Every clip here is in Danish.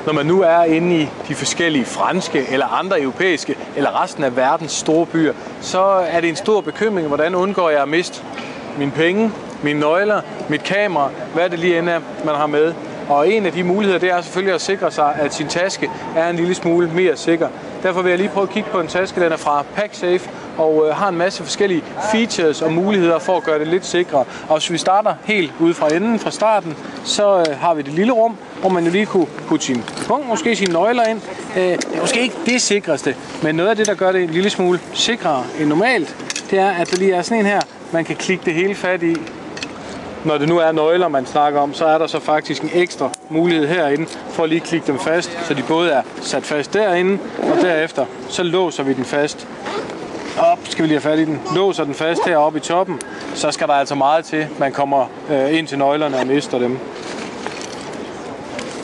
Når man nu er inde i de forskellige franske eller andre europæiske eller resten af verdens store byer, så er det en stor bekymring, hvordan undgår jeg at miste mine penge, mine nøgler, mit kamera, hvad det lige end er, man har med. Og en af de muligheder, det er selvfølgelig at sikre sig, at sin taske er en lille smule mere sikker. Derfor vil jeg lige prøve at kigge på en taske, den er fra PackSafe, og har en masse forskellige features og muligheder for at gøre det lidt sikrere. Og hvis vi starter helt ude fra enden, fra starten, så har vi det lille rum, hvor man jo lige kunne putte sin punkt, måske sine nøgler ind. Det er måske ikke det sikreste, men noget af det, der gør det en lille smule sikrere end normalt, det er, at der lige er sådan en her, man kan klikke det hele fat i. Når det nu er nøgler, man snakker om, så er der så faktisk en ekstra mulighed herinde for at lige klikke dem fast, så de både er sat fast derinde, og derefter så låser vi den fast. Op, skal vi lige have fat i den. Låser den fast heroppe i toppen, så skal der altså meget til, man kommer ind til nøglerne og mister dem.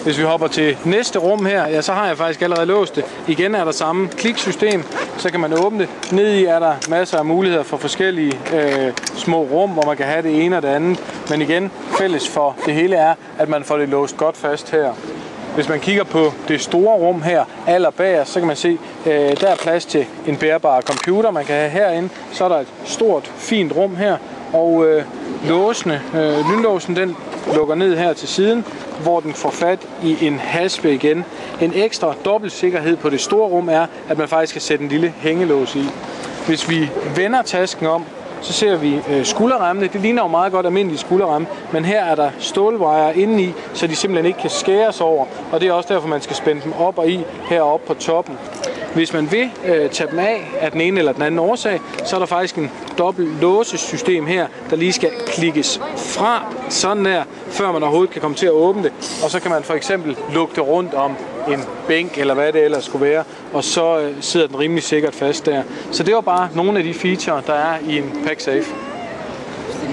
Hvis vi hopper til næste rum her, ja, så har jeg faktisk allerede låst det. Igen er der samme kliksystem, så kan man åbne det. Nede i er der masser af muligheder for forskellige små rum, hvor man kan have det ene og det andet. Men igen, fælles for det hele er, at man får det låst godt fast her. Hvis man kigger på det store rum her, allerbagerst, så kan man se, der er plads til en bærbar computer, man kan have herinde. Så er der et stort, fint rum her, og lynlåsen den lukker ned her til siden, hvor den får fat i en haspe igen. En ekstra dobbeltsikkerhed på det store rum er, at man faktisk kan sætte en lille hængelås i. Hvis vi vender tasken om, så ser vi skulderremmene. Det ligner jo meget godt almindelige skulderramme, men her er der stålwire indeni, så de simpelthen ikke kan skæres over. Og det er også derfor, man skal spænde dem op og i heroppe på toppen. Hvis man vil tage dem af den ene eller den anden årsag, så er der faktisk en dobbelt låsesystem her, der lige skal klikkes fra sådan der, før man overhovedet kan komme til at åbne det. Og så kan man for eksempel lukke det rundt om en bænk eller hvad det ellers skulle være, og så sidder den rimelig sikkert fast der. Så det var bare nogle af de feature, der er i en PackSafe.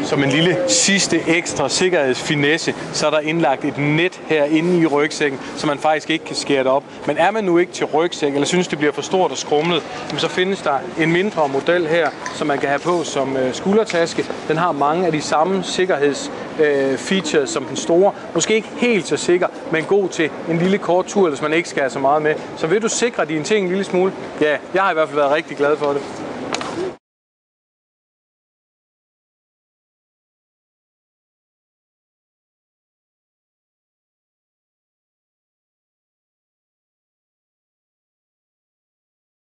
Som en lille sidste ekstra sikkerhedsfinesse, så er der indlagt et net herinde i rygsækken, så man faktisk ikke kan skære det op. Men er man nu ikke til rygsæk, eller synes det bliver for stort og skrumlet, så findes der en mindre model her, som man kan have på som skuldertaske. Den har mange af de samme sikkerhedsfeatures som den store. Måske ikke helt så sikker, men god til en lille kort tur, hvis man ikke skal have så meget med. Så vil du sikre dine ting en lille smule? Ja, jeg har i hvert fald været rigtig glad for det.